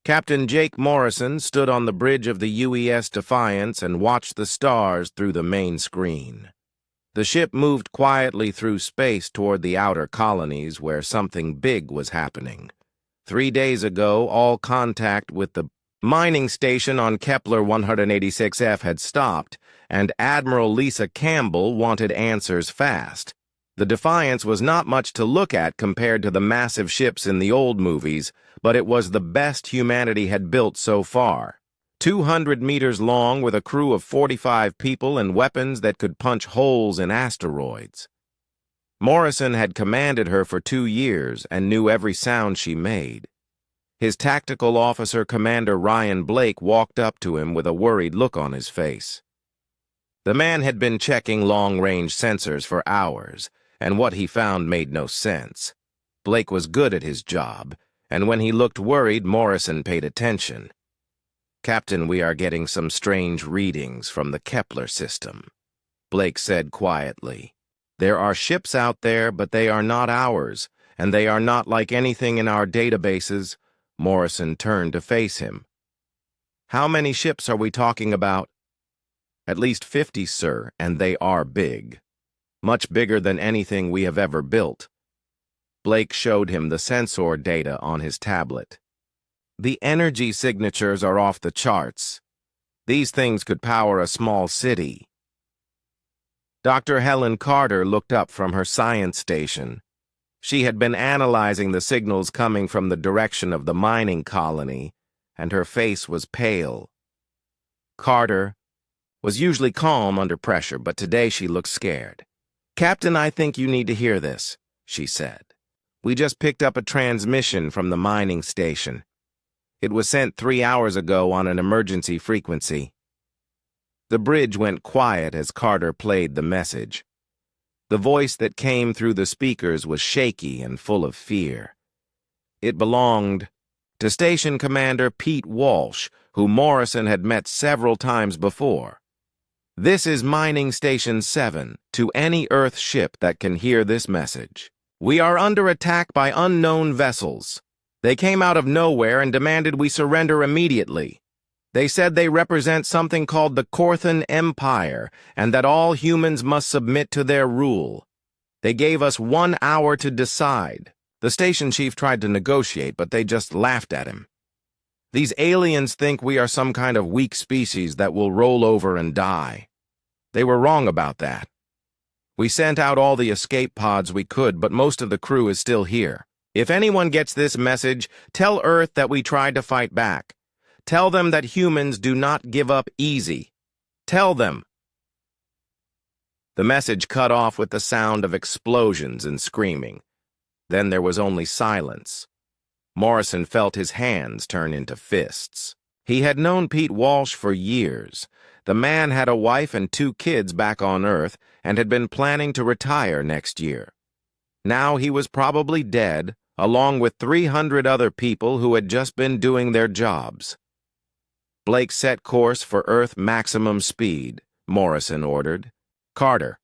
Captain Jake Morrison stood on the bridge of the UES Defiance and watched the stars through the main screen. The ship moved quietly through space toward the outer colonies where something big was happening. 3 days ago, all contact with the mining station on Kepler 186F had stopped, and Admiral Lisa Campbell wanted answers fast. The Defiance was not much to look at compared to the massive ships in the old movies, but it was the best humanity had built so far. 200 meters long with a crew of 45 people and weapons that could punch holes in asteroids. Morrison had commanded her for 2 years and knew every sound she made. His tactical officer, Commander Ryan Blake, walked up to him with a worried look on his face. The man had been checking long-range sensors for hours, and what he found made no sense. Blake was good at his job, and when he looked worried, Morrison paid attention. "Captain, we are getting some strange readings from the Kepler system," Blake said quietly. "There are ships out there, but they are not ours, and they are not like anything in our databases." Morrison turned to face him. "How many ships are we talking about?" "At least 50, sir, and they are big. Much bigger than anything we have ever built." Blake showed him the sensor data on his tablet. "The energy signatures are off the charts. These things could power a small city." Dr. Helen Carter looked up from her science station. She had been analyzing the signals coming from the direction of the mining colony, and her face was pale. Carter was usually calm under pressure, but today she looked scared. "Captain, I think you need to hear this," she said. "We just picked up a transmission from the mining station. It was sent 3 hours ago on an emergency frequency." The bridge went quiet as Carter played the message. The voice that came through the speakers was shaky and full of fear. It belonged to Station Commander Pete Walsh, who Morrison had met several times before. "This is Mining Station 7, to any Earth ship that can hear this message. We are under attack by unknown vessels. They came out of nowhere and demanded we surrender immediately. They said they represent something called the Korthan Empire, and that all humans must submit to their rule. They gave us 1 hour to decide." The station chief tried to negotiate, but they just laughed at him. "These aliens think we are some kind of weak species that will roll over and die. They were wrong about that. We sent out all the escape pods we could, but most of the crew is still here. If anyone gets this message, tell Earth that we tried to fight back. Tell them that humans do not give up easy. Tell them." The message cut off with the sound of explosions and screaming. Then there was only silence. Morrison felt his hands turn into fists. He had known Pete Walsh for years. The man had a wife and 2 kids back on Earth and had been planning to retire next year. Now he was probably dead, along with 300 other people who had just been doing their jobs. "Blake set course for Earth maximum speed," Morrison ordered. "Carter,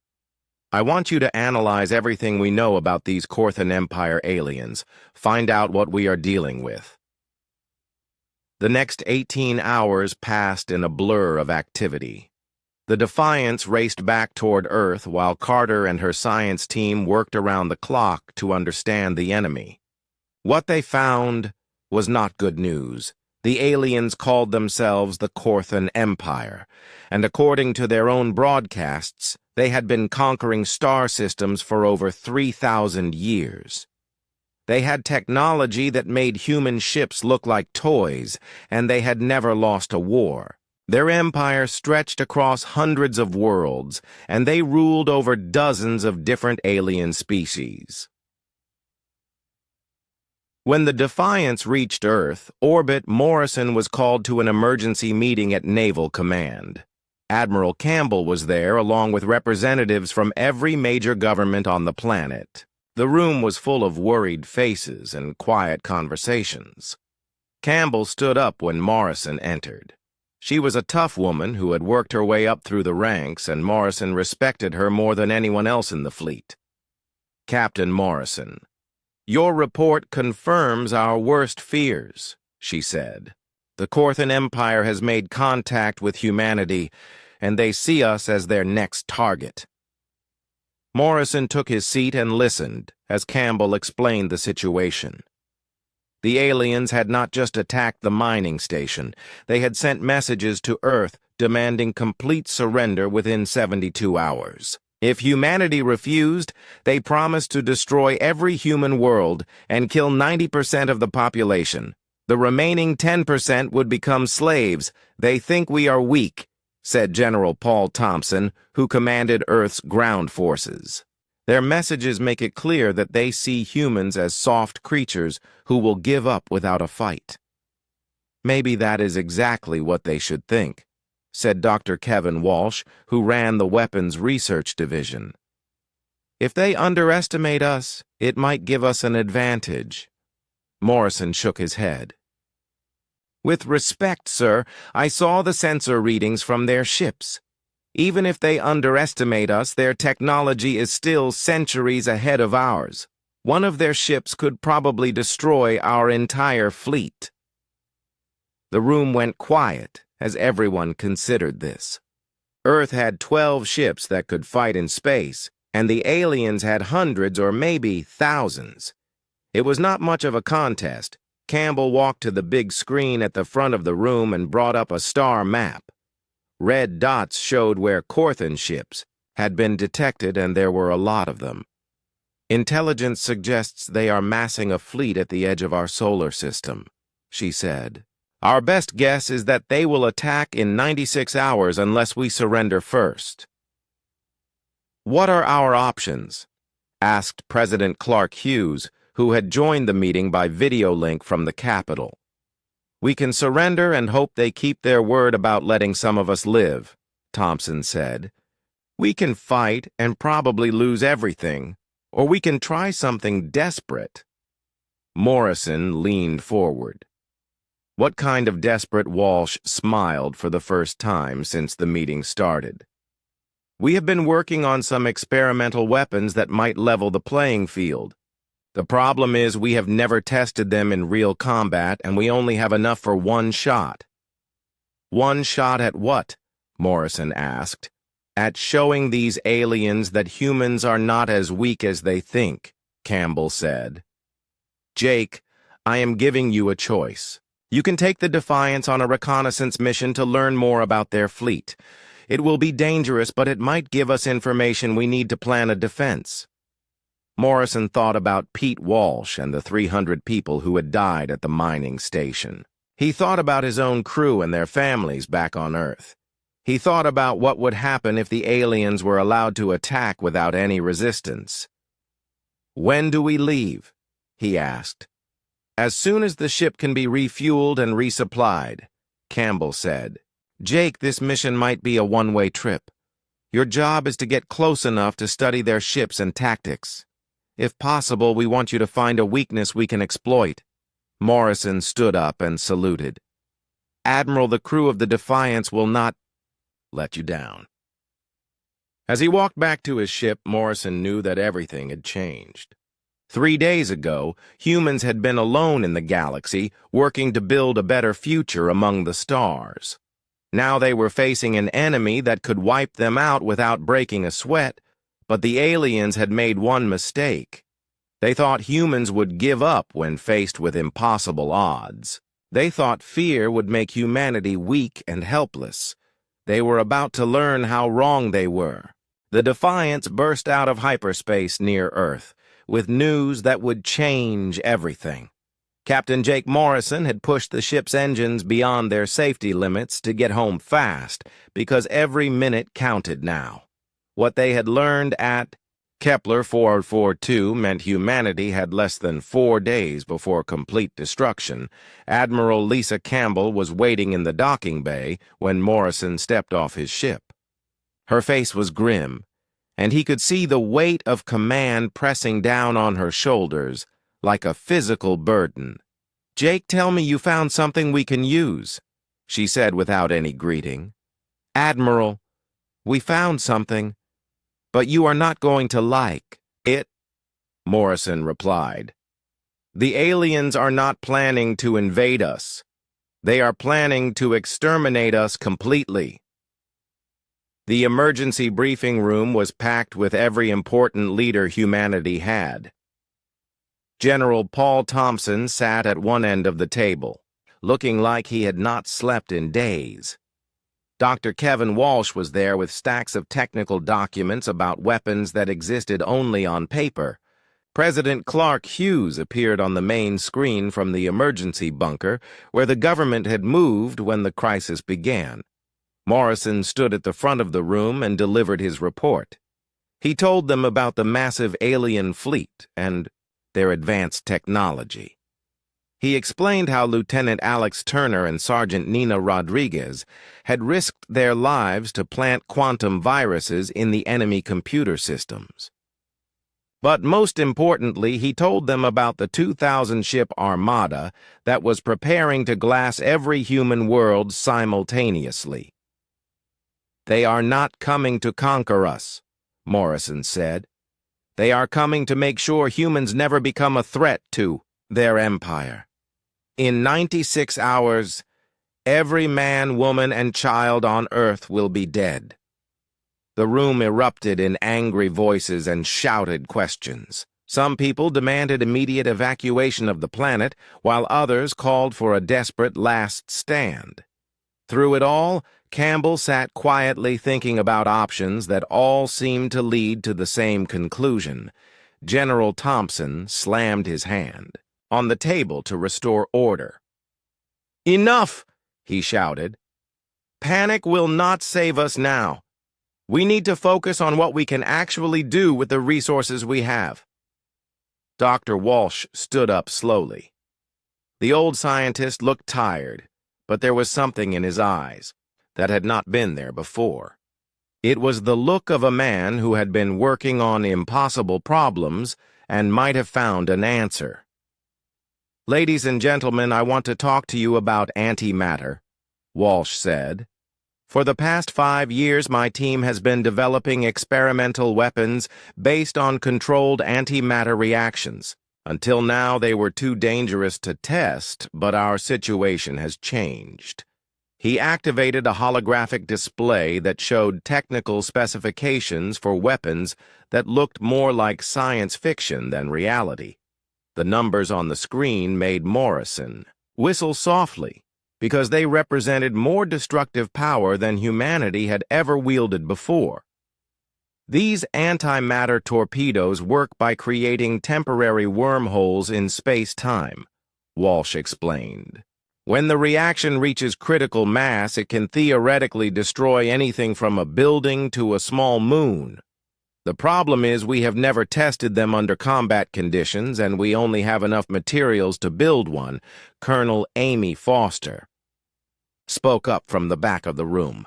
I want you to analyze everything we know about these Korthan Empire aliens. Find out what we are dealing with." The next 18 hours passed in a blur of activity. The Defiance raced back toward Earth while Carter and her science team worked around the clock to understand the enemy. What they found was not good news. The aliens called themselves the Korthan Empire, and according to their own broadcasts, they had been conquering star systems for over 3,000 years. They had technology that made human ships look like toys, and they had never lost a war. Their empire stretched across hundreds of worlds, and they ruled over dozens of different alien species. When the Defiance reached Earth orbit, Morrison was called to an emergency meeting at Naval Command. Admiral Campbell was there, along with representatives from every major government on the planet. The room was full of worried faces and quiet conversations. Campbell stood up when Morrison entered. She was a tough woman who had worked her way up through the ranks, and Morrison respected her more than anyone else in the fleet. "Captain Morrison, your report confirms our worst fears," she said. The Korthan Empire has made contact with humanity, and they see us as their next target. Morrison took his seat and listened as Campbell explained the situation. The aliens had not just attacked the mining station, they had sent messages to Earth demanding complete surrender within 72 hours. If humanity refused, they promised to destroy every human world and kill 90% of the population. The remaining 10% would become slaves. They think we are weak, said General Paul Thompson, who commanded Earth's ground forces. Their messages make it clear that they see humans as soft creatures who will give up without a fight. Maybe that is exactly what they should think, said Dr. Kevin Walsh, who ran the Weapons Research Division. If they underestimate us, it might give us an advantage. Morrison shook his head. With respect, sir, I saw the sensor readings from their ships. Even if they underestimate us, their technology is still centuries ahead of ours. One of their ships could probably destroy our entire fleet. The room went quiet as everyone considered this. Earth had 12 ships that could fight in space, and the aliens had hundreds or maybe thousands. It was not much of a contest. Campbell walked to the big screen at the front of the room and brought up a star map. Red dots showed where Korthan ships had been detected, and there were a lot of them. Intelligence suggests they are massing a fleet at the edge of our solar system, she said. Our best guess is that they will attack in 96 hours unless we surrender first. What are our options? Asked President Clark Hughes, who had joined the meeting by video link from the Capitol. We can surrender and hope they keep their word about letting some of us live, Thompson said. We can fight and probably lose everything, or we can try something desperate. Morrison leaned forward. What kind of desperate? Walsh smiled for the first time since the meeting started. We have been working on some experimental weapons that might level the playing field. The problem is we have never tested them in real combat, and we only have enough for one shot. One shot at what? Morrison asked. At showing these aliens that humans are not as weak as they think, Campbell said. Jake, I am giving you a choice. You can take the Defiance on a reconnaissance mission to learn more about their fleet. It will be dangerous, but it might give us information we need to plan a defense. Morrison thought about Pete Walsh and the 300 people who had died at the mining station. He thought about his own crew and their families back on Earth. He thought about what would happen if the aliens were allowed to attack without any resistance. When do we leave? He asked. As soon as the ship can be refueled and resupplied, Campbell said. Jake, this mission might be a one-way trip. Your job is to get close enough to study their ships and tactics. If possible, we want you to find a weakness we can exploit. Morrison stood up and saluted. Admiral, the crew of the Defiance will not let you down. As he walked back to his ship, Morrison knew that everything had changed. 3 days ago, humans had been alone in the galaxy, working to build a better future among the stars. Now they were facing an enemy that could wipe them out without breaking a sweat, but the aliens had made one mistake. They thought humans would give up when faced with impossible odds. They thought fear would make humanity weak and helpless. They were about to learn how wrong they were. The Defiance burst out of hyperspace near Earth, with news that would change everything. Captain Jake Morrison had pushed the ship's engines beyond their safety limits to get home fast, because every minute counted now. What they had learned at Kepler 442 meant humanity had less than 4 days before complete destruction. Admiral Lisa Campbell was waiting in the docking bay when Morrison stepped off his ship. Her face was grim, and he could see the weight of command pressing down on her shoulders like a physical burden. Jake, tell me you found something we can use, she said without any greeting. Admiral, we found something, but you are not going to like it, Morrison replied. The aliens are not planning to invade us. They are planning to exterminate us completely. The emergency briefing room was packed with every important leader humanity had. General Paul Thompson sat at one end of the table, looking like he had not slept in days. Dr. Kevin Walsh was there with stacks of technical documents about weapons that existed only on paper. President Clark Hughes appeared on the main screen from the emergency bunker where the government had moved when the crisis began. Morrison stood at the front of the room and delivered his report. He told them about the massive alien fleet and their advanced technology. He explained how Lieutenant Alex Turner and Sergeant Nina Rodriguez had risked their lives to plant quantum viruses in the enemy computer systems. But most importantly, he told them about the 2,000-ship armada that was preparing to glass every human world simultaneously. "They are not coming to conquer us," Morrison said. "They are coming to make sure humans never become a threat to their empire. In 96 hours, every man, woman, and child on Earth will be dead." The room erupted in angry voices and shouted questions. Some people demanded immediate evacuation of the planet, while others called for a desperate last stand. Through it all, Campbell sat quietly thinking about options that all seemed to lead to the same conclusion. General Thompson slammed his hand on the table to restore order. "Enough!" he shouted. "Panic will not save us now. We need to focus on what we can actually do with the resources we have." Dr. Walsh stood up slowly. The old scientist looked tired, but there was something in his eyes that had not been there before. It was the look of a man who had been working on impossible problems and might have found an answer. "Ladies and gentlemen, I want to talk to you about antimatter," Walsh said. "For the past 5 years, my team has been developing experimental weapons based on controlled antimatter reactions. Until now, they were too dangerous to test, but our situation has changed." He activated a holographic display that showed technical specifications for weapons that looked more like science fiction than reality. The numbers on the screen made Morrison whistle softly, because they represented more destructive power than humanity had ever wielded before. "These antimatter torpedoes work by creating temporary wormholes in space-time," Walsh explained. "When the reaction reaches critical mass, it can theoretically destroy anything from a building to a small moon. The problem is we have never tested them under combat conditions, and we only have enough materials to build one." Colonel Amy Foster spoke up from the back of the room.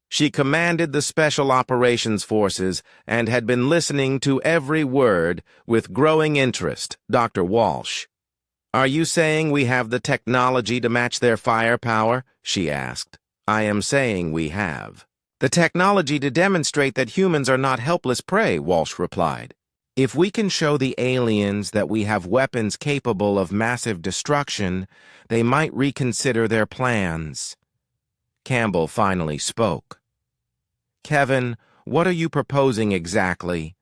She commanded the Special Operations Forces and had been listening to every word with growing interest. "Dr. Walsh, are you saying we have the technology to match their firepower?" she asked. "I am saying we have the technology to demonstrate that humans are not helpless prey," Walsh replied. "If we can show the aliens that we have weapons capable of massive destruction, they might reconsider their plans." Campbell finally spoke. "Kevin, what are you proposing exactly?"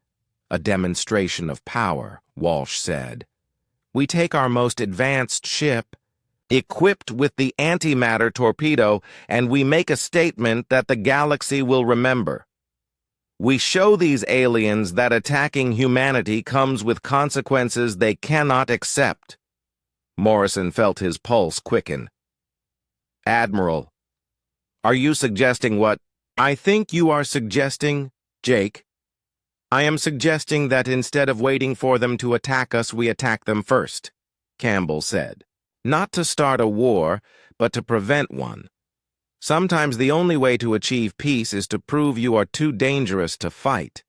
"A demonstration of power," Walsh said. "We take our most advanced ship, equipped with the antimatter torpedo, and we make a statement that the galaxy will remember. We show these aliens that attacking humanity comes with consequences they cannot accept." Morrison felt his pulse quicken. "Admiral, are you suggesting what I think you are suggesting, Jake? I am suggesting that instead of waiting for them to attack us, we attack them first," Campbell said. "Not to start a war, but to prevent one. Sometimes the only way to achieve peace is to prove you are too dangerous to fight."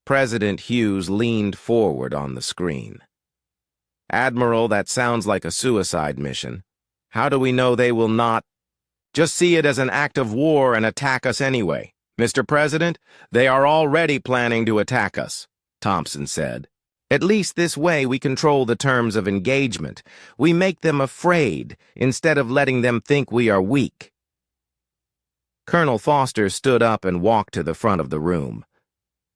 President Hughes leaned forward on the screen. "Admiral, that sounds like a suicide mission. How do we know they will not just see it as an act of war and attack us anyway?" "Mr. President, they are already planning to attack us," Thompson said. At least this way we control the terms of engagement. We make them afraid instead of letting them think we are weak. Colonel Foster stood up and walked to the front of the room.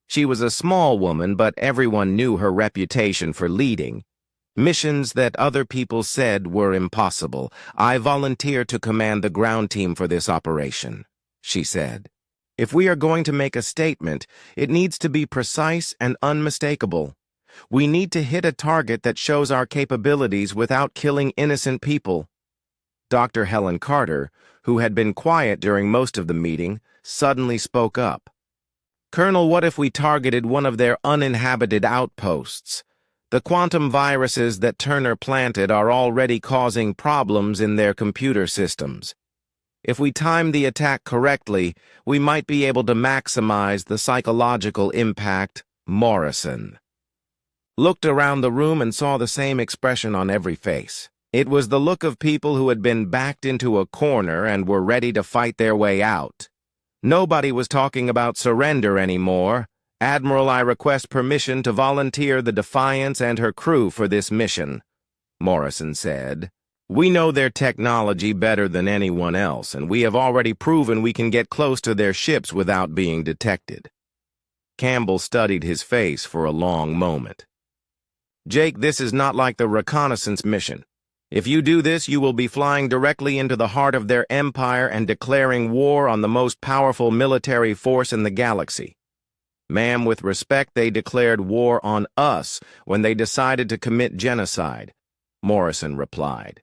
She was a small woman, but everyone knew her reputation for leading missions that other people said were impossible. "I volunteer to command the ground team for this operation," she said. "If we are going to make a statement, it needs to be precise and unmistakable. We need to hit a target that shows our capabilities without killing innocent people." Dr. Helen Carter, who had been quiet during most of the meeting, suddenly spoke up. "Colonel, what if we targeted one of their uninhabited outposts? The quantum viruses that Turner planted are already causing problems in their computer systems. If we time the attack correctly, we might be able to maximize the psychological impact." Morrison looked around the room and saw the same expression on every face. It was the look of people who had been backed into a corner and were ready to fight their way out. Nobody was talking about surrender anymore. "Admiral, I request permission to volunteer the Defiance and her crew for this mission," Morrison said. "We know their technology better than anyone else, and we have already proven we can get close to their ships without being detected." Campbell studied his face for a long moment. "Jake, this is not like the reconnaissance mission. If you do this, you will be flying directly into the heart of their empire and declaring war on the most powerful military force in the galaxy. Ma'am, with respect, they declared war on us when they decided to commit genocide," Morrison replied.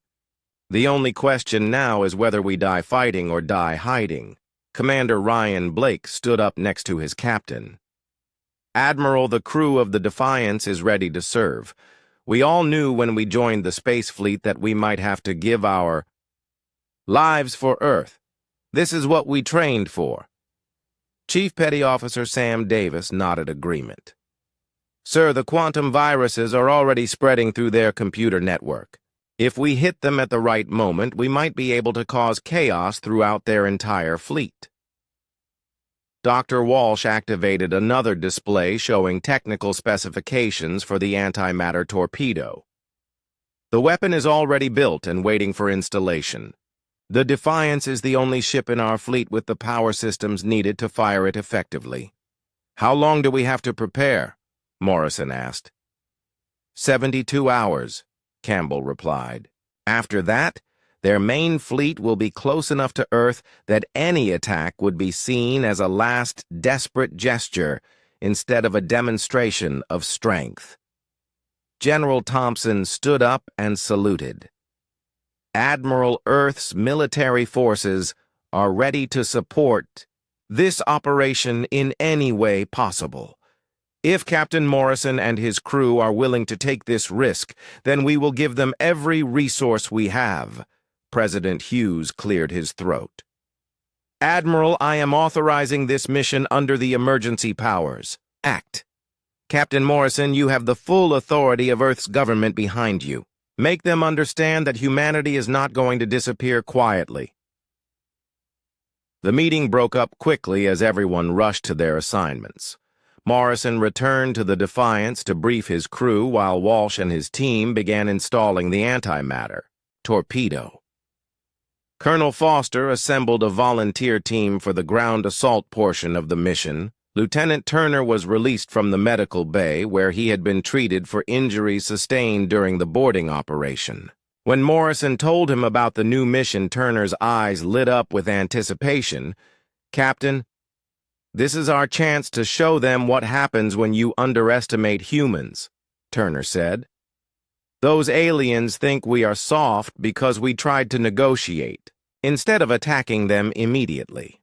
"The only question now is whether we die fighting or die hiding." Commander Ryan Blake stood up next to his captain. "Admiral, the crew of the Defiance is ready to serve. We all knew when we joined the space fleet that we might have to give our lives for Earth. This is what we trained for." Chief Petty Officer Sam Davis nodded agreement. "Sir, the quantum viruses are already spreading through their computer network. If we hit them at the right moment, we might be able to cause chaos throughout their entire fleet." Dr. Walsh activated another display showing technical specifications for the antimatter torpedo. "The weapon is already built and waiting for installation. The Defiance is the only ship in our fleet with the power systems needed to fire it effectively." "How long do we have to prepare?" Morrison asked. 72 hours, Campbell replied. "After that, their main fleet will be close enough to Earth that any attack would be seen as a last desperate gesture instead of a demonstration of strength." General Thompson stood up and saluted. "Admiral, Earth's military forces are ready to support this operation in any way possible. If Captain Morrison and his crew are willing to take this risk, then we will give them every resource we have." President Hughes cleared his throat. "Admiral, I am authorizing this mission under the Emergency Powers Act. Captain Morrison, you have the full authority of Earth's government behind you. Make them understand that humanity is not going to disappear quietly." The meeting broke up quickly as everyone rushed to their assignments. Morrison returned to the Defiance to brief his crew while Walsh and his team began installing the antimatter torpedo. Colonel Foster assembled a volunteer team for the ground assault portion of the mission. Lieutenant Turner was released from the medical bay where he had been treated for injuries sustained during the boarding operation. When Morrison told him about the new mission, Turner's eyes lit up with anticipation. "Captain, this is our chance to show them what happens when you underestimate humans," Turner said. "Those aliens think we are soft because we tried to negotiate, instead of attacking them immediately.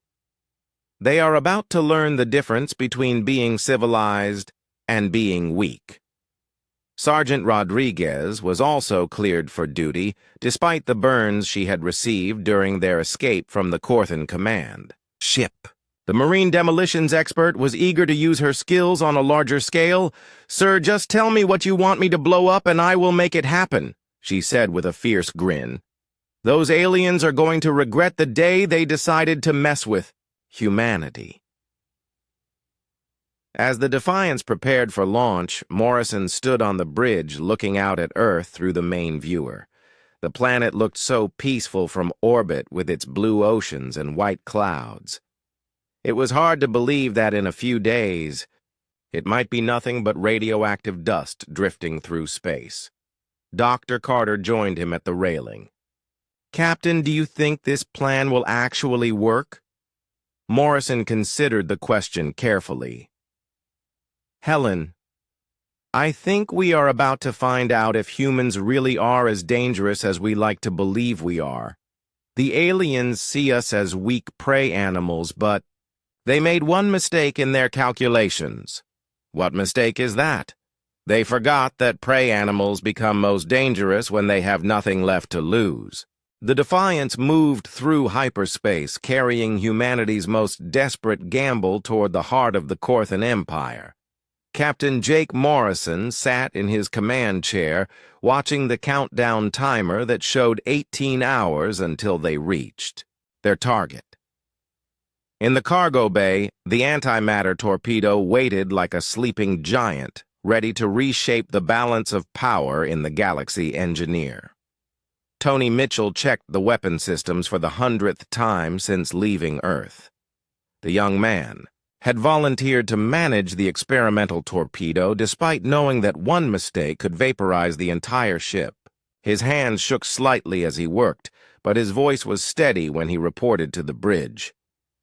They are about to learn the difference between being civilized and being weak." Sergeant Rodriguez was also cleared for duty, despite the burns she had received during their escape from the Corthan command ship. The Marine demolitions expert was eager to use her skills on a larger scale. "Sir, just tell me what you want me to blow up and I will make it happen," she said with a fierce grin. "Those aliens are going to regret the day they decided to mess with humanity." As the Defiance prepared for launch, Morrison stood on the bridge looking out at Earth through the main viewer. The planet looked so peaceful from orbit with its blue oceans and white clouds. It was hard to believe that in a few days, it might be nothing but radioactive dust drifting through space. Dr. Carter joined him at the railing. "Captain, do you think this plan will actually work?" Morrison considered the question carefully. "Helen, I think we are about to find out if humans really are as dangerous as we like to believe we are. The aliens see us as weak prey animals, but they made one mistake in their calculations." "What mistake is that?" "They forgot that prey animals become most dangerous when they have nothing left to lose." The Defiance moved through hyperspace, carrying humanity's most desperate gamble toward the heart of the Korthan Empire. Captain Jake Morrison sat in his command chair, watching the countdown timer that showed 18 hours until they reached their target. In the cargo bay, the antimatter torpedo waited like a sleeping giant, ready to reshape the balance of power in the Galaxy Engineer. Tony Mitchell checked the weapon systems for the 100th time since leaving Earth. The young man had volunteered to manage the experimental torpedo despite knowing that one mistake could vaporize the entire ship. His hands shook slightly as he worked, but his voice was steady when he reported to the bridge.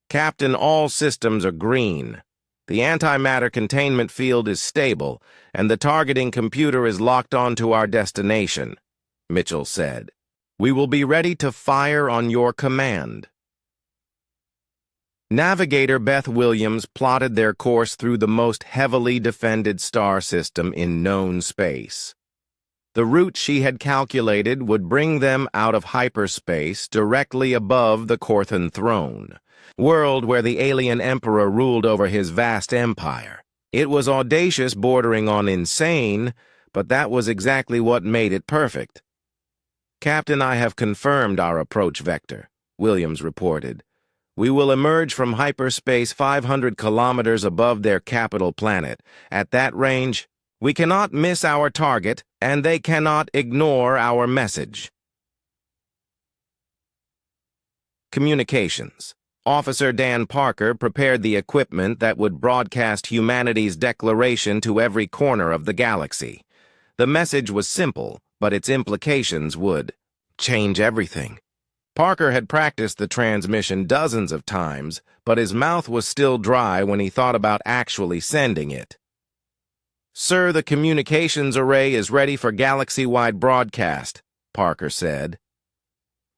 "Captain, all systems are green. The antimatter containment field is stable, and the targeting computer is locked onto our destination," Mitchell said. "We will be ready to fire on your command." Navigator Beth Williams plotted their course through the most heavily defended star system in known space. The route she had calculated would bring them out of hyperspace directly above the Korthan throne, world where the alien emperor ruled over his vast empire. It was audacious, bordering on insane, but that was exactly what made it perfect. "Captain, I have confirmed our approach vector," Williams reported. "We will emerge from hyperspace 500 kilometers above their capital planet. At that range, we cannot miss our target, and they cannot ignore our message." Communications. Officer Dan Parker prepared the equipment that would broadcast humanity's declaration to every corner of the galaxy. The message was simple, but its implications would change everything. Parker had practiced the transmission dozens of times, but his mouth was still dry when he thought about actually sending it. "Sir, the communications array is ready for galaxy-wide broadcast," Parker said.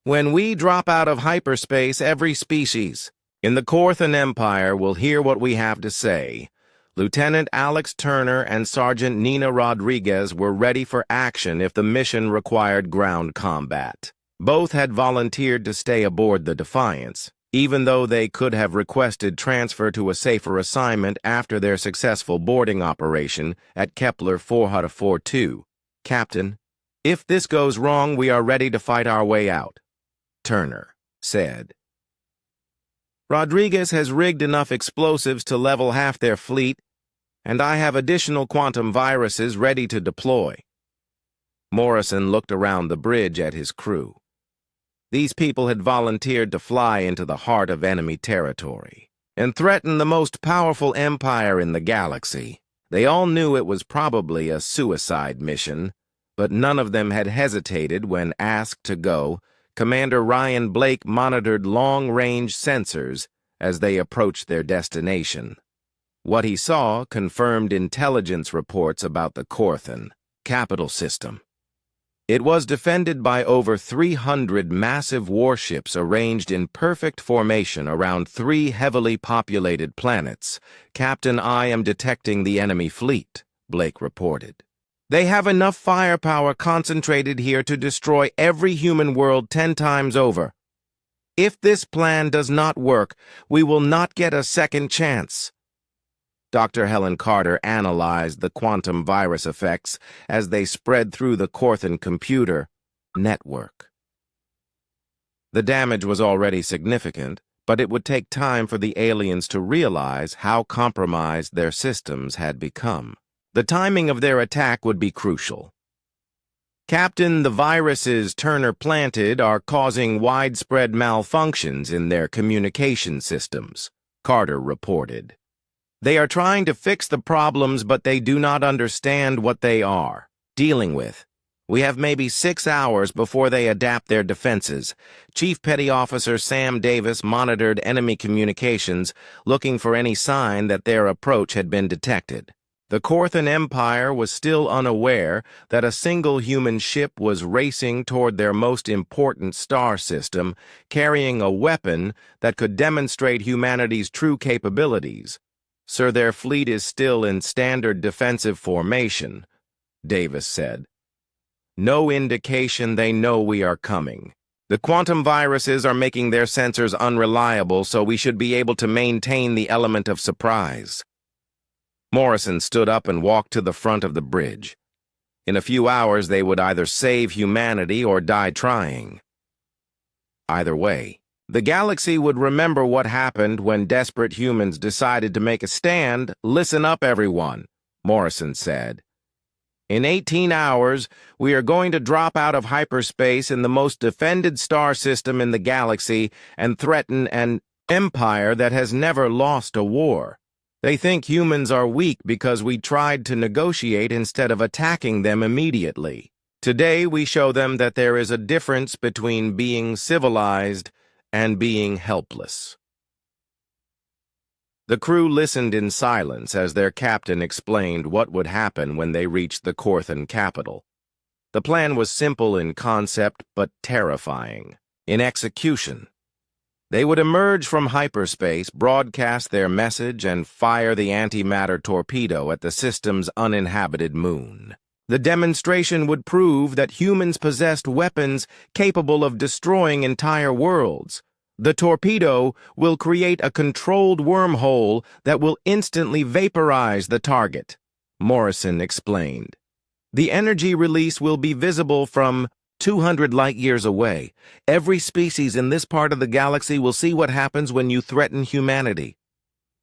"When we drop out of hyperspace, every species in the Korthan Empire will hear what we have to say. Lieutenant Alex Turner and Sergeant Nina Rodriguez were ready for action if the mission required ground combat. Both had volunteered to stay aboard the Defiance, even though they could have requested transfer to a safer assignment after their successful boarding operation at Kepler 442. "Captain, if this goes wrong, we are ready to fight our way out," Turner said. "Rodriguez has rigged enough explosives to level half their fleet, and I have additional quantum viruses ready to deploy." Morrison looked around the bridge at his crew. These people had volunteered to fly into the heart of enemy territory and threaten the most powerful empire in the galaxy. They all knew it was probably a suicide mission, but none of them had hesitated when asked to go. Commander Ryan Blake monitored long-range sensors as they approached their destination. What he saw confirmed intelligence reports about the Korthan capital system. It was defended by over 300 massive warships arranged in perfect formation around 3 heavily populated planets. "Captain, I am detecting the enemy fleet," Blake reported. "They have enough firepower concentrated here to destroy every human world 10 times over. If this plan does not work, we will not get a second chance." Dr. Helen Carter analyzed the quantum virus effects as they spread through the Korthan computer network. The damage was already significant, but it would take time for the aliens to realize how compromised their systems had become. The timing of their attack would be crucial. Captain, the viruses Turner planted are causing widespread malfunctions in their communication systems, Carter reported. They are trying to fix the problems, but they do not understand what they are dealing with. We have maybe 6 hours before they adapt their defenses. Chief Petty Officer Sam Davis monitored enemy communications, looking for any sign that their approach had been detected. The Corthan Empire was still unaware that a single human ship was racing toward their most important star system, carrying a weapon that could demonstrate humanity's true capabilities. Sir, their fleet is still in standard defensive formation, Davis said. No indication they know we are coming. The quantum viruses are making their sensors unreliable, so we should be able to maintain the element of surprise. Morrison stood up and walked to the front of the bridge. In a few hours, they would either save humanity or die trying. Either way, the galaxy would remember what happened when desperate humans decided to make a stand. Listen up, everyone, Morrison said. In 18 hours, we are going to drop out of hyperspace in the most defended star system in the galaxy and threaten an empire that has never lost a war. They think humans are weak because we tried to negotiate instead of attacking them immediately. Today, we show them that there is a difference between being civilized and being helpless. The crew listened in silence as their captain explained what would happen when they reached the Corthan capital. The plan was simple in concept but terrifying in execution. They would emerge from hyperspace, broadcast their message, and fire the antimatter torpedo at the system's uninhabited moon. The demonstration would prove that humans possessed weapons capable of destroying entire worlds. The torpedo will create a controlled wormhole that will instantly vaporize the target, Morrison explained. The energy release will be visible from 200 light-years away. Every species in this part of the galaxy will see what happens when you threaten humanity.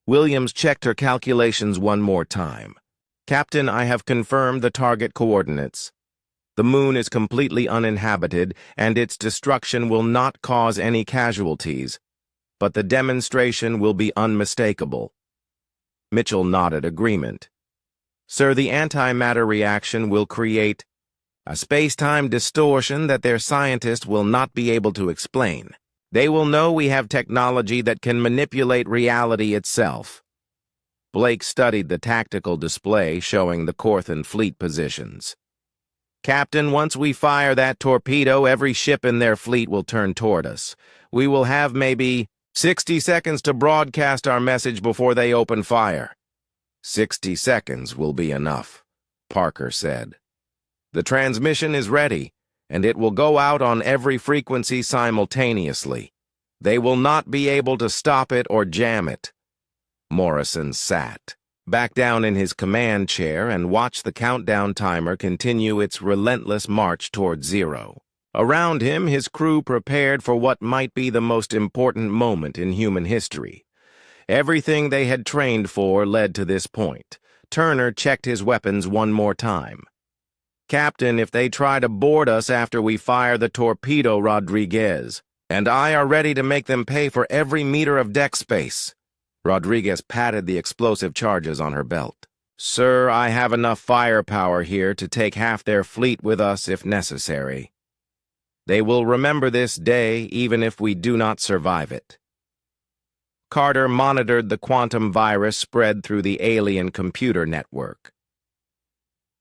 Williams checked her calculations one more time. Captain, I have confirmed the target coordinates. The moon is completely uninhabited, and its destruction will not cause any casualties, but the demonstration will be unmistakable. Mitchell nodded agreement. Sir, the antimatter reaction will create a space-time distortion that their scientists will not be able to explain. They will know we have technology that can manipulate reality itself. Blake studied the tactical display showing the Corthan fleet positions. Captain, once we fire that torpedo, every ship in their fleet will turn toward us. We will have maybe 60 seconds to broadcast our message before they open fire. 60 seconds will be enough, Parker said. The transmission is ready, and it will go out on every frequency simultaneously. They will not be able to stop it or jam it. Morrison sat back down in his command chair and watched the countdown timer continue its relentless march toward zero. Around him, his crew prepared for what might be the most important moment in human history. Everything they had trained for led to this point. Turner checked his weapons one more time. Captain, if they try to board us after we fire the torpedo, Rodriguez and I are ready to make them pay for every meter of deck space. Rodriguez patted the explosive charges on her belt. Sir, I have enough firepower here to take half their fleet with us if necessary. They will remember this day even if we do not survive it. Carter monitored the quantum virus spread through the alien computer network.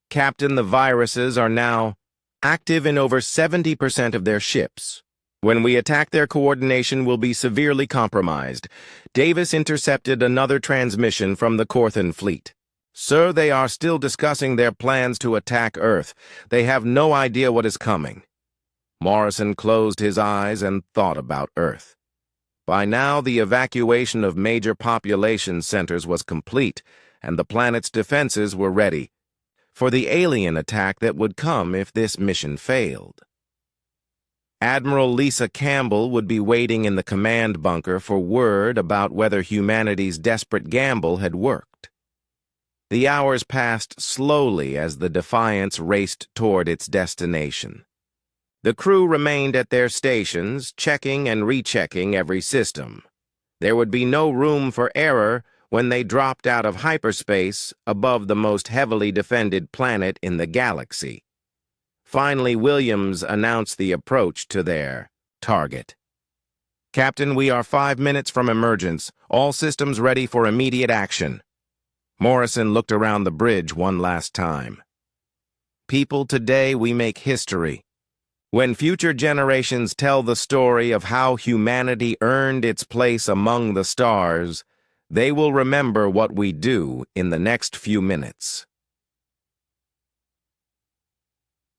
Captain, the viruses are now active in over 70% of their ships. When we attack, their coordination will be severely compromised. Davis intercepted another transmission from the Corthan fleet. Sir, they are still discussing their plans to attack Earth. They have no idea what is coming. Morrison closed his eyes and thought about Earth. By now, the evacuation of major population centers was complete, and the planet's defenses were ready for the alien attack that would come if this mission failed. Admiral Lisa Campbell would be waiting in the command bunker for word about whether humanity's desperate gamble had worked. The hours passed slowly as the Defiance raced toward its destination. The crew remained at their stations, checking and rechecking every system. There would be no room for error when they dropped out of hyperspace above the most heavily defended planet in the galaxy. Finally, Williams announced the approach to their target. "Captain, we are 5 minutes from emergence. All systems ready for immediate action." Morrison looked around the bridge one last time. "People, today we make history. When future generations tell the story of how humanity earned its place among the stars, they will remember what we do in the next few minutes."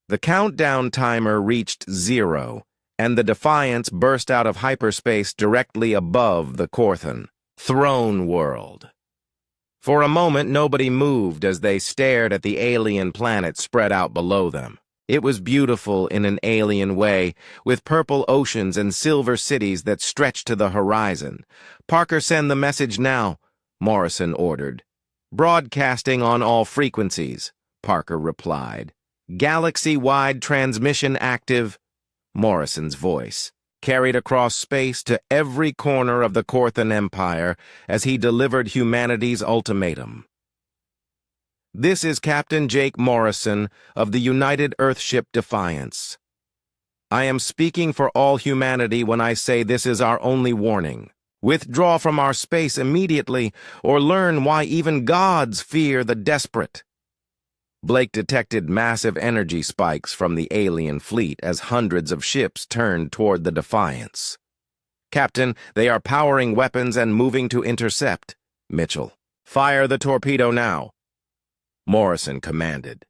The countdown timer reached 0, and the Defiance burst out of hyperspace directly above the Corthan throne world. For a moment, nobody moved as they stared at the alien planet spread out below them. It was beautiful in an alien way, with purple oceans and silver cities that stretched to the horizon. "Parker, send the message now," Morrison ordered. "Broadcasting on all frequencies," Parker replied. "Galaxy-wide transmission active," Morrison's voice carried across space to every corner of the Corthan Empire as he delivered humanity's ultimatum. "This is Captain Jake Morrison of the United Earthship Defiance. I am speaking for all humanity when I say this is our only warning. Withdraw from our space immediately, or learn why even gods fear the desperate." Blake detected massive energy spikes from the alien fleet as hundreds of ships turned toward the Defiance. "Captain, they are powering weapons and moving to intercept." Mitchell, "Fire the torpedo now," Morrison commanded.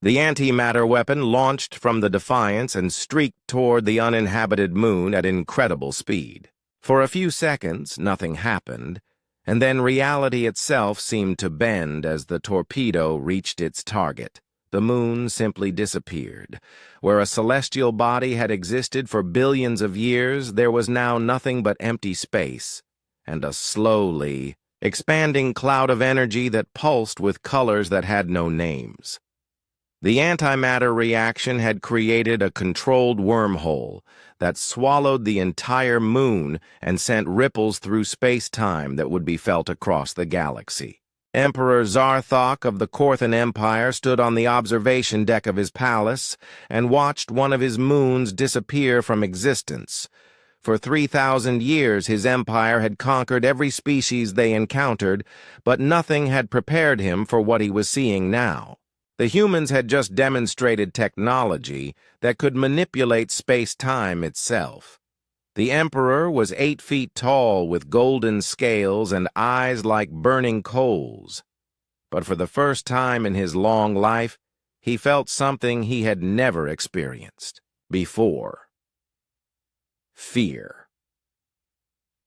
The antimatter weapon launched from the Defiance and streaked toward the uninhabited moon at incredible speed. For a few seconds, nothing happened, and then reality itself seemed to bend as the torpedo reached its target. The moon simply disappeared. Where a celestial body had existed for billions of years, there was now nothing but empty space, and a slowly expanding cloud of energy that pulsed with colors that had no names. The antimatter reaction had created a controlled wormhole that swallowed the entire moon and sent ripples through space-time that would be felt across the galaxy. Emperor Zarthok of the Corthan Empire stood on the observation deck of his palace and watched one of his moons disappear from existence. For 3,000 years, his empire had conquered every species they encountered, but nothing had prepared him for what he was seeing now. The humans had just demonstrated technology that could manipulate space-time itself. The Emperor was 8 feet tall with golden scales and eyes like burning coals. But for the first time in his long life, he felt something he had never experienced before. Fear.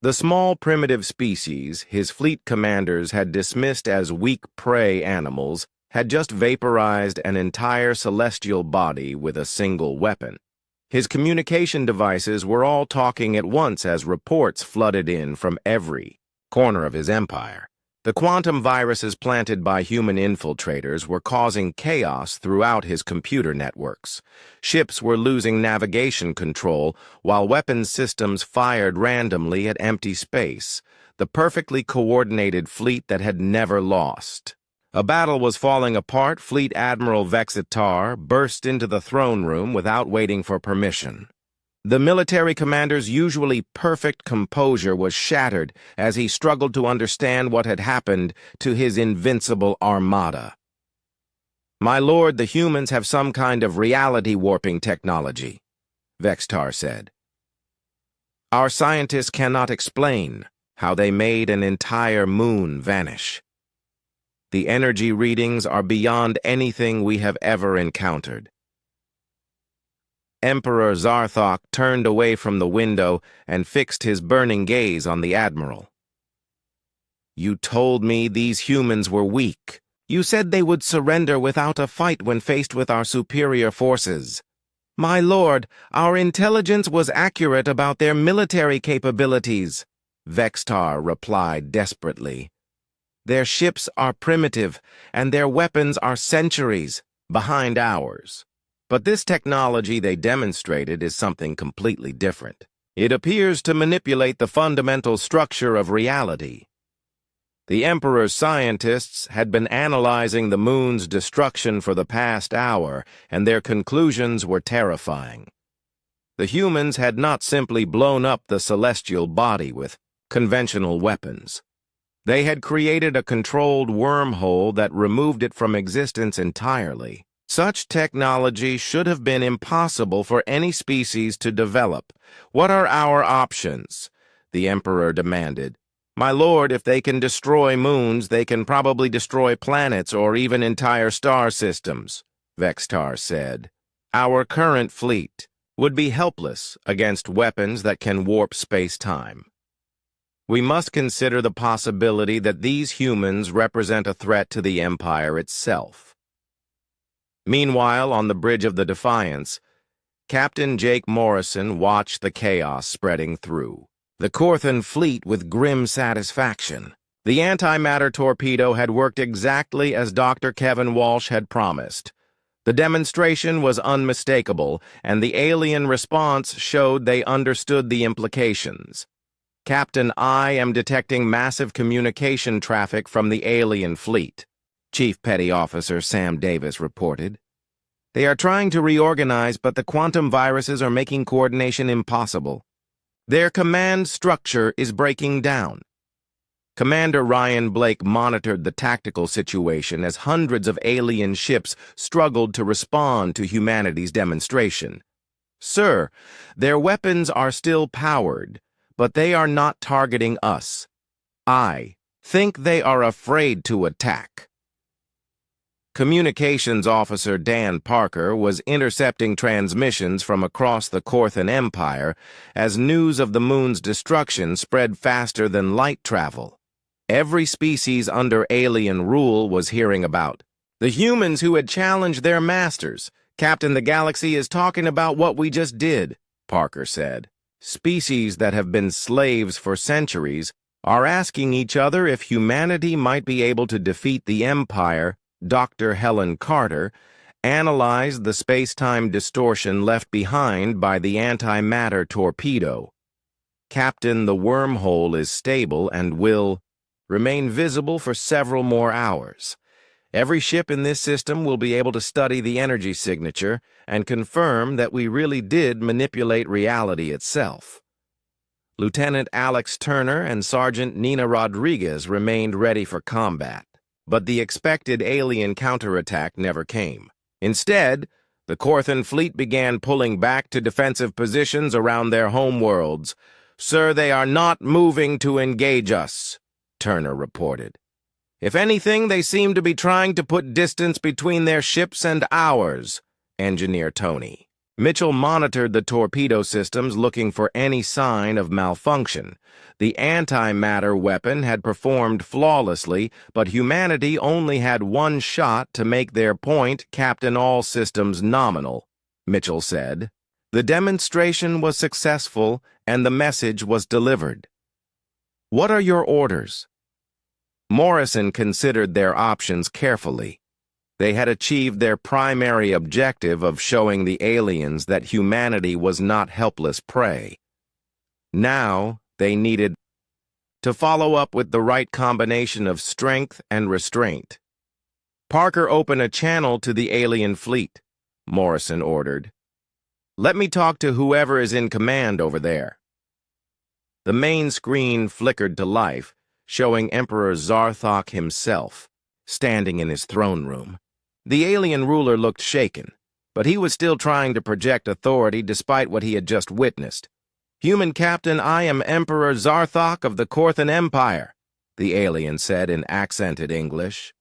The small primitive species his fleet commanders had dismissed as weak prey animals had just vaporized an entire celestial body with a single weapon. His communication devices were all talking at once as reports flooded in from every corner of his empire. The quantum viruses planted by human infiltrators were causing chaos throughout his computer networks. Ships were losing navigation control, while weapons systems fired randomly at empty space, the perfectly coordinated fleet that had never lost. A battle was falling apart. Fleet Admiral Vexitar burst into the throne room without waiting for permission. The military commander's usually perfect composure was shattered as he struggled to understand what had happened to his invincible armada. "My lord, the humans have some kind of reality-warping technology," Vexitar said. "Our scientists cannot explain how they made an entire moon vanish. The energy readings are beyond anything we have ever encountered." Emperor Zarthok turned away from the window and fixed his burning gaze on the Admiral. "You told me these humans were weak. You said they would surrender without a fight when faced with our superior forces." My lord, our intelligence was accurate about their military capabilities, Vextar replied desperately. Their ships are primitive, and their weapons are centuries behind ours. But this technology they demonstrated is something completely different. It appears to manipulate the fundamental structure of reality. The Emperor's scientists had been analyzing the moon's destruction for the past hour, and their conclusions were terrifying. The humans had not simply blown up the celestial body with conventional weapons. They had created a controlled wormhole that removed it from existence entirely. Such technology should have been impossible for any species to develop. What are our options? The Emperor demanded. My lord, if they can destroy moons, they can probably destroy planets or even entire star systems, Vextar said. Our current fleet would be helpless against weapons that can warp space-time. We must consider the possibility that these humans represent a threat to the Empire itself. Meanwhile, on the bridge of the Defiance, Captain Jake Morrison watched the chaos spreading through the Corthan fleet with grim satisfaction. The antimatter torpedo had worked exactly as Dr. Kevin Walsh had promised. The demonstration was unmistakable, and the alien response showed they understood the implications. Captain, I am detecting massive communication traffic from the alien fleet, Chief Petty Officer Sam Davis reported. They are trying to reorganize, but the quantum viruses are making coordination impossible. Their command structure is breaking down. Commander Ryan Blake monitored the tactical situation as hundreds of alien ships struggled to respond to humanity's demonstration. Sir, their weapons are still powered, but they are not targeting us. I think they are afraid to attack. Communications Officer Dan Parker was intercepting transmissions from across the Corthan Empire as news of the moon's destruction spread faster than light travel. Every species under alien rule was hearing about the humans who had challenged their masters. Captain, the galaxy is talking about what we just did, Parker said. Species that have been slaves for centuries are asking each other if humanity might be able to defeat the Empire. Dr. Helen Carter analyzed the space-time distortion left behind by the antimatter torpedo. Captain, the wormhole is stable and will remain visible for several more hours. Every ship in this system will be able to study the energy signature and confirm that we really did manipulate reality itself. Lieutenant Alex Turner and Sergeant Nina Rodriguez remained ready for combat. But the expected alien counterattack never came. Instead, the Corthan fleet began pulling back to defensive positions around their homeworlds. Sir, they are not moving to engage us, Turner reported. If anything, they seem to be trying to put distance between their ships and ours, Engineer Tony. Mitchell monitored the torpedo systems looking for any sign of malfunction. The antimatter weapon had performed flawlessly, but humanity only had one shot to make their point, Captain, all systems nominal, Mitchell said. The demonstration was successful, and the message was delivered. What are your orders? Morrison considered their options carefully. They had achieved their primary objective of showing the aliens that humanity was not helpless prey. Now, they needed to follow up with the right combination of strength and restraint. Parker, open a channel to the alien fleet, Morrison ordered. Let me talk to whoever is in command over there. The main screen flickered to life, showing Emperor Zarthok himself, standing in his throne room. The alien ruler looked shaken, but he was still trying to project authority despite what he had just witnessed. Human Captain, I am Emperor Zarthok of the Corthan Empire, the alien said in accented English.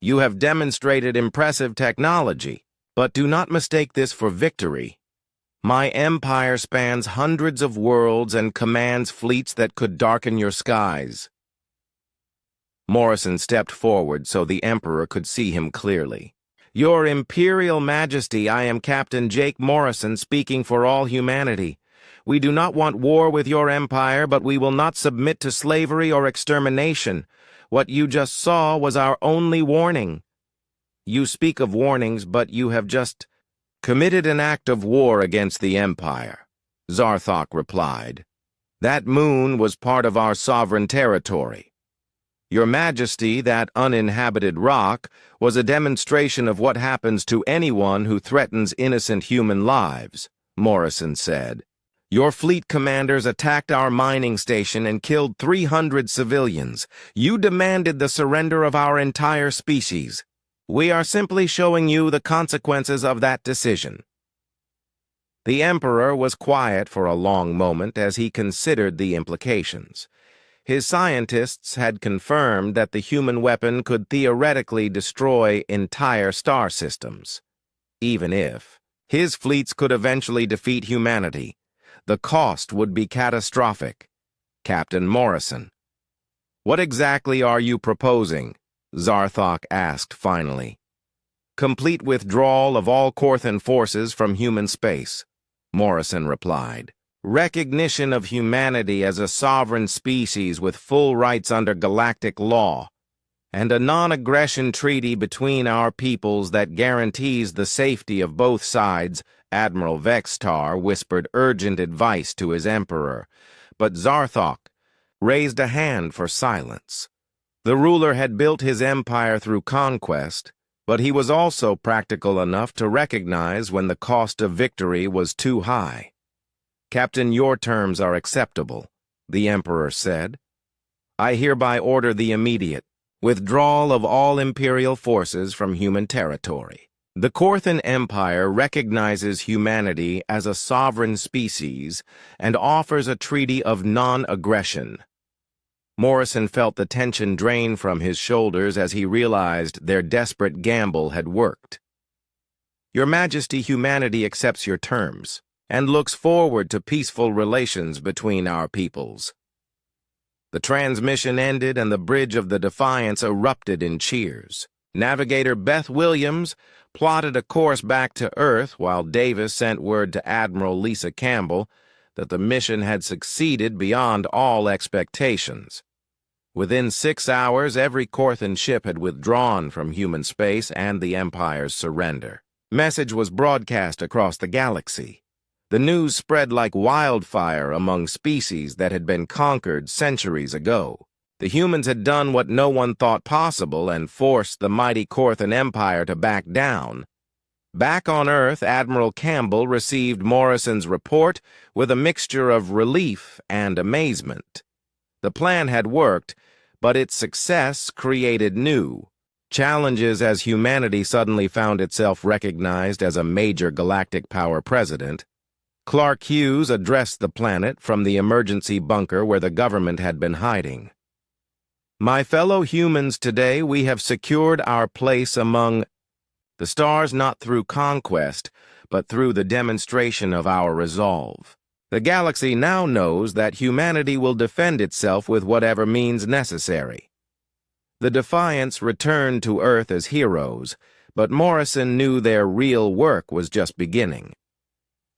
You have demonstrated impressive technology, but do not mistake this for victory. My empire spans hundreds of worlds and commands fleets that could darken your skies. Morrison stepped forward so the Emperor could see him clearly. Your Imperial Majesty, I am Captain Jake Morrison speaking for all humanity. We do not want war with your empire, but we will not submit to slavery or extermination. What you just saw was our only warning. You speak of warnings, but you have just committed an act of war against the Empire, Zarthok replied. That moon was part of our sovereign territory. Your Majesty, that uninhabited rock was a demonstration of what happens to anyone who threatens innocent human lives, Morrison said. Your fleet commanders attacked our mining station and killed 300 civilians. You demanded the surrender of our entire species. We are simply showing you the consequences of that decision. The Emperor was quiet for a long moment as he considered the implications. His scientists had confirmed that the human weapon could theoretically destroy entire star systems. Even if his fleets could eventually defeat humanity, the cost would be catastrophic. Captain Morrison. What exactly are you proposing? Zarthok asked finally. Complete withdrawal of all Korthan forces from human space, Morrison replied. Recognition of humanity as a sovereign species with full rights under galactic law, and a non-aggression treaty between our peoples that guarantees the safety of both sides, Admiral Vextar whispered urgent advice to his emperor, but Zarthok raised a hand for silence. The ruler had built his empire through conquest, but he was also practical enough to recognize when the cost of victory was too high. Captain, your terms are acceptable, the Emperor said. I hereby order the immediate withdrawal of all Imperial forces from human territory. The Korthan Empire recognizes humanity as a sovereign species and offers a treaty of non-aggression. Morrison felt the tension drain from his shoulders as he realized their desperate gamble had worked. Your Majesty, humanity accepts your terms and looks forward to peaceful relations between our peoples. The transmission ended and the bridge of the Defiance erupted in cheers. Navigator Beth Williams plotted a course back to Earth while Davis sent word to Admiral Lisa Campbell that the mission had succeeded beyond all expectations. Within 6 hours, every Korthan ship had withdrawn from human space and the Empire's surrender. Message was broadcast across the galaxy. The news spread like wildfire among species that had been conquered centuries ago. The humans had done what no one thought possible and forced the mighty Korthan Empire to back down. Back on Earth, Admiral Campbell received Morrison's report with a mixture of relief and amazement. The plan had worked, but its success created new challenges as humanity suddenly found itself recognized as a major galactic power president. Clark Hughes addressed the planet from the emergency bunker where the government had been hiding. My fellow humans, today we have secured our place among the stars not through conquest, but through the demonstration of our resolve. The galaxy now knows that humanity will defend itself with whatever means necessary. The Defiance returned to Earth as heroes, but Morrison knew their real work was just beginning.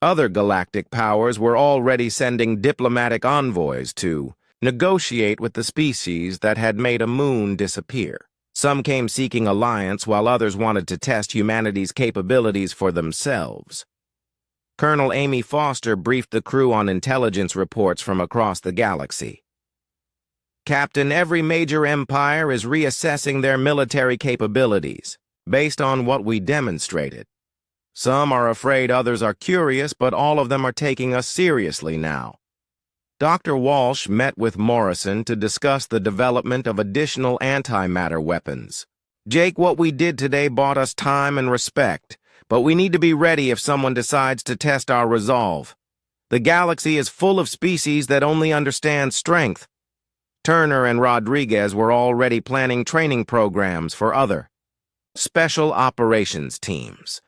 Other galactic powers were already sending diplomatic envoys to negotiate with the species that had made a moon disappear. Some came seeking alliance while others wanted to test humanity's capabilities for themselves. Colonel Amy Foster briefed the crew on intelligence reports from across the galaxy. Captain, every major empire is reassessing their military capabilities based on what we demonstrated. Some are afraid, others are curious, but all of them are taking us seriously now. Dr. Walsh met with Morrison to discuss the development of additional antimatter weapons. Jake, what we did today bought us time and respect, but we need to be ready if someone decides to test our resolve. The galaxy is full of species that only understand strength. Turner and Rodriguez were already planning training programs for other special operations teams.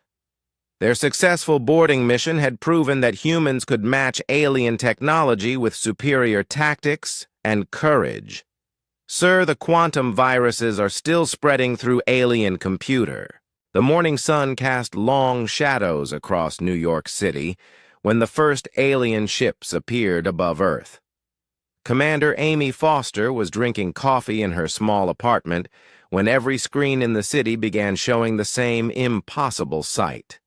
Their successful boarding mission had proven that humans could match alien technology with superior tactics and courage. Sir, the quantum viruses are still spreading through alien computer. The morning sun cast long shadows across New York City when the first alien ships appeared above Earth. Commander Amy Foster was drinking coffee in her small apartment when every screen in the city began showing the same impossible sight.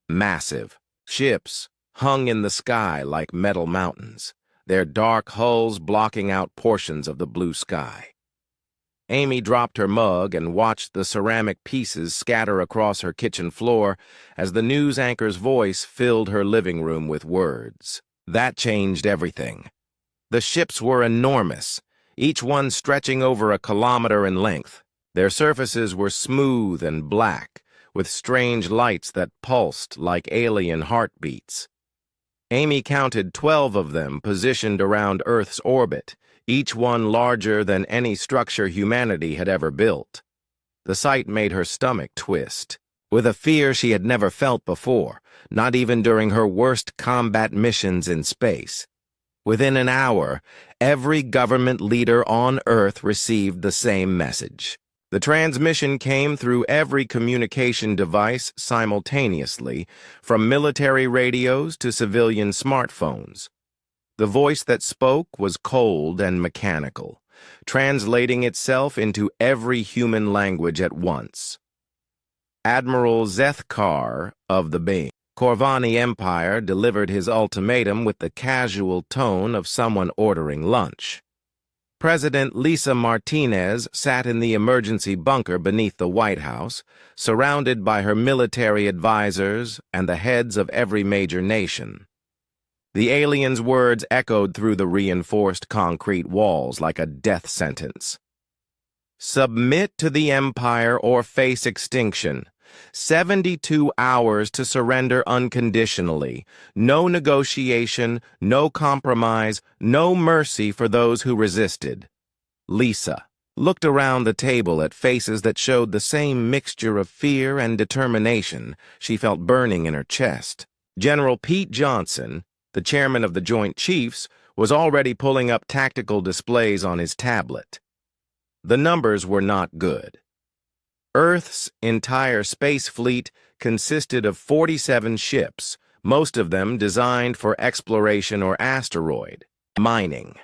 Massive ships hung in the sky like metal mountains, their dark hulls blocking out portions of the blue sky. Amy dropped her mug and watched the ceramic pieces scatter across her kitchen floor as the news anchor's voice filled her living room with words. That changed everything. The ships were enormous, each one stretching over 1 kilometer in length. Their surfaces were smooth and black, with strange lights that pulsed like alien heartbeats. Amy counted 12 of them positioned around Earth's orbit, each one larger than any structure humanity had ever built. The sight made her stomach twist, with a fear she had never felt before, not even during her worst combat missions in space. Within an hour, every government leader on Earth received the same message. The transmission came through every communication device simultaneously, from military radios to civilian smartphones. The voice that spoke was cold and mechanical, translating itself into every human language at once. Admiral Zethkar of the Bing Corvani Empire delivered his ultimatum with the casual tone of someone ordering lunch. President Lisa Martinez sat in the emergency bunker beneath the White House, surrounded by her military advisors and the heads of every major nation. The alien's words echoed through the reinforced concrete walls like a death sentence. Submit to the Empire or face extinction. 72 hours to surrender unconditionally. No negotiation, no compromise, no mercy for those who resisted. Lisa looked around the table at faces that showed the same mixture of fear and determination she felt burning in her chest. General Pete Johnson, the chairman of the Joint Chiefs, was already pulling up tactical displays on his tablet. The numbers were not good. Earth's entire space fleet consisted of 47 ships, most of them designed for exploration or asteroid mining.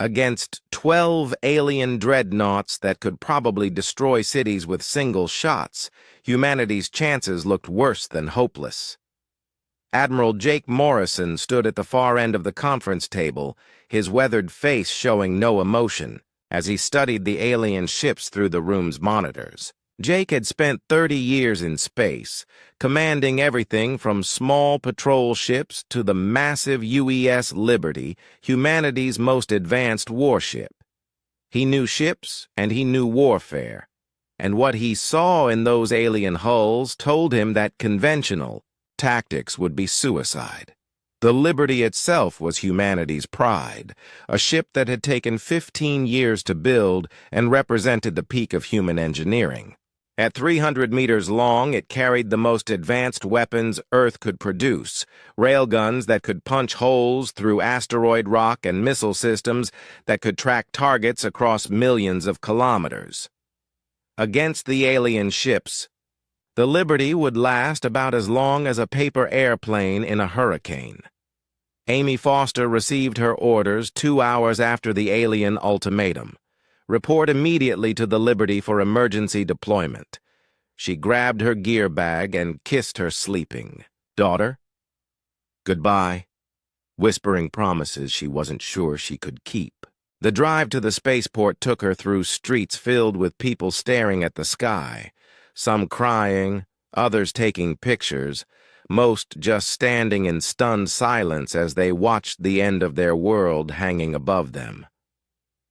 Against 12 alien dreadnoughts that could probably destroy cities with single shots, humanity's chances looked worse than hopeless. Admiral Jake Morrison stood at the far end of the conference table, his weathered face showing no emotion, as he studied the alien ships through the room's monitors. Jake had spent 30 years in space, commanding everything from small patrol ships to the massive UES Liberty, humanity's most advanced warship. He knew ships and he knew warfare, and what he saw in those alien hulls told him that conventional tactics would be suicide. The Liberty itself was humanity's pride, a ship that had taken 15 years to build and represented the peak of human engineering. At 300 meters long, it carried the most advanced weapons Earth could produce, railguns that could punch holes through asteroid rock and missile systems that could track targets across millions of kilometers. Against the alien ships, the Liberty would last about as long as a paper airplane in a hurricane. Amy Foster received her orders 2 hours after the alien ultimatum. Report immediately to the Liberty for emergency deployment. She grabbed her gear bag and kissed her sleeping daughter. Goodbye, whispering promises she wasn't sure she could keep. The drive to the spaceport took her through streets filled with people staring at the sky, some crying, others taking pictures, most just standing in stunned silence as they watched the end of their world hanging above them.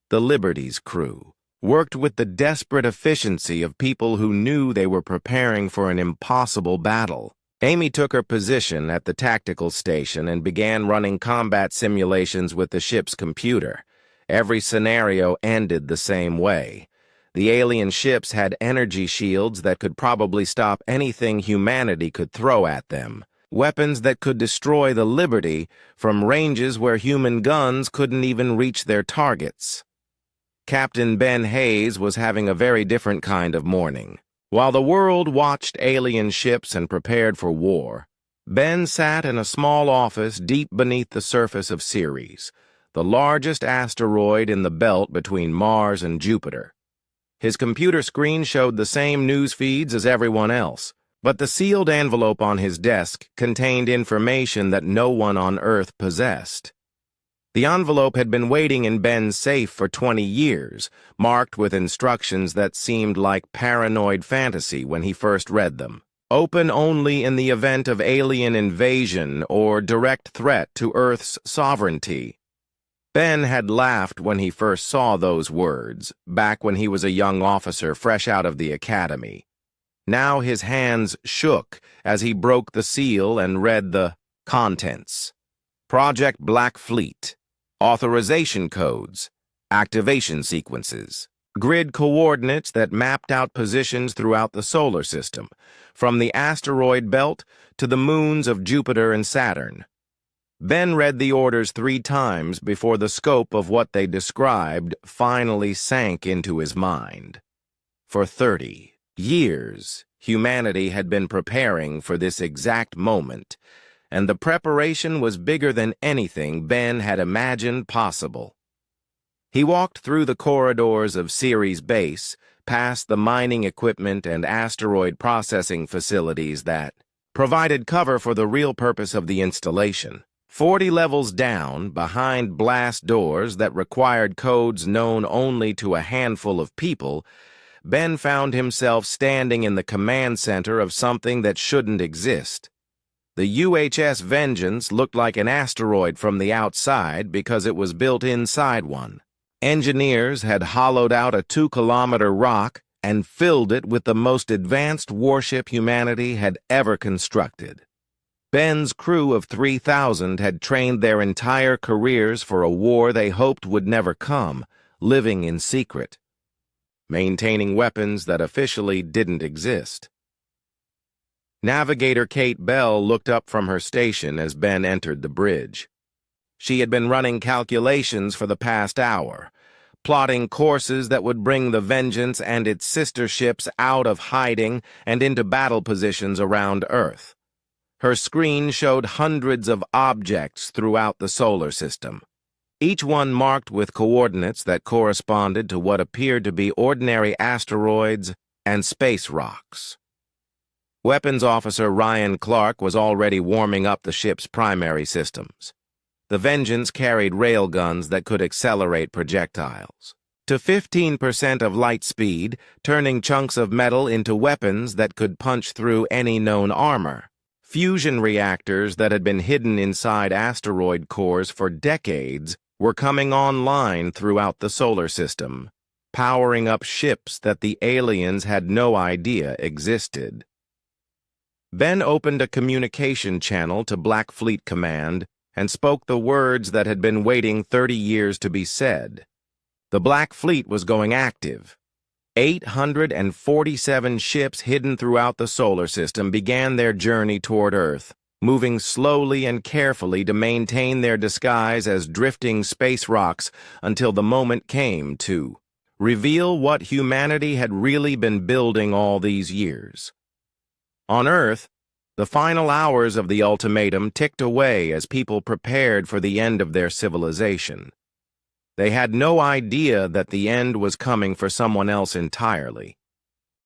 The Liberty's crew worked with the desperate efficiency of people who knew they were preparing for an impossible battle. Amy took her position at the tactical station and began running combat simulations with the ship's computer. Every scenario ended the same way. The alien ships had energy shields that could probably stop anything humanity could throw at them, weapons that could destroy the Liberty from ranges where human guns couldn't even reach their targets. Captain Ben Hayes was having a very different kind of morning. While the world watched alien ships and prepared for war, Ben sat in a small office deep beneath the surface of Ceres, the largest asteroid in the belt between Mars and Jupiter. His computer screen showed the same news feeds as everyone else, but the sealed envelope on his desk contained information that no one on Earth possessed. The envelope had been waiting in Ben's safe for 20 years, marked with instructions that seemed like paranoid fantasy when he first read them. Open only in the event of alien invasion or direct threat to Earth's sovereignty. Ben had laughed when he first saw those words, back when he was a young officer fresh out of the academy. Now his hands shook as he broke the seal and read the contents. Project Black Fleet. Authorization codes. Activation sequences. Grid coordinates that mapped out positions throughout the solar system, from the asteroid belt to the moons of Jupiter and Saturn. Ben read the orders 3 times before the scope of what they described finally sank into his mind. For 30 years, humanity had been preparing for this exact moment, and the preparation was bigger than anything Ben had imagined possible. He walked through the corridors of Ceres Base, past the mining equipment and asteroid processing facilities that provided cover for the real purpose of the installation. 40 levels down, behind blast doors that required codes known only to a handful of people, Ben found himself standing in the command center of something that shouldn't exist. The UHS Vengeance looked like an asteroid from the outside because it was built inside one. Engineers had hollowed out a 2-kilometer rock and filled it with the most advanced warship humanity had ever constructed. Ben's crew of 3,000 had trained their entire careers for a war they hoped would never come, living in secret, maintaining weapons that officially didn't exist. Navigator Kate Bell looked up from her station as Ben entered the bridge. She had been running calculations for the past hour, plotting courses that would bring the Vengeance and its sister ships out of hiding and into battle positions around Earth. Her screen showed hundreds of objects throughout the solar system, each one marked with coordinates that corresponded to what appeared to be ordinary asteroids and space rocks. Weapons Officer Ryan Clark was already warming up the ship's primary systems. The Vengeance carried railguns that could accelerate projectiles to 15% of light speed, turning chunks of metal into weapons that could punch through any known armor. Fusion reactors that had been hidden inside asteroid cores for decades were coming online throughout the solar system, powering up ships that the aliens had no idea existed. Ben opened a communication channel to Black Fleet Command and spoke the words that had been waiting 30 years to be said. The Black Fleet was going active. 847 ships hidden throughout the solar system began their journey toward Earth, moving slowly and carefully to maintain their disguise as drifting space rocks until the moment came to reveal what humanity had really been building all these years. On Earth, the final hours of the ultimatum ticked away as people prepared for the end of their civilization. They had no idea that the end was coming for someone else entirely.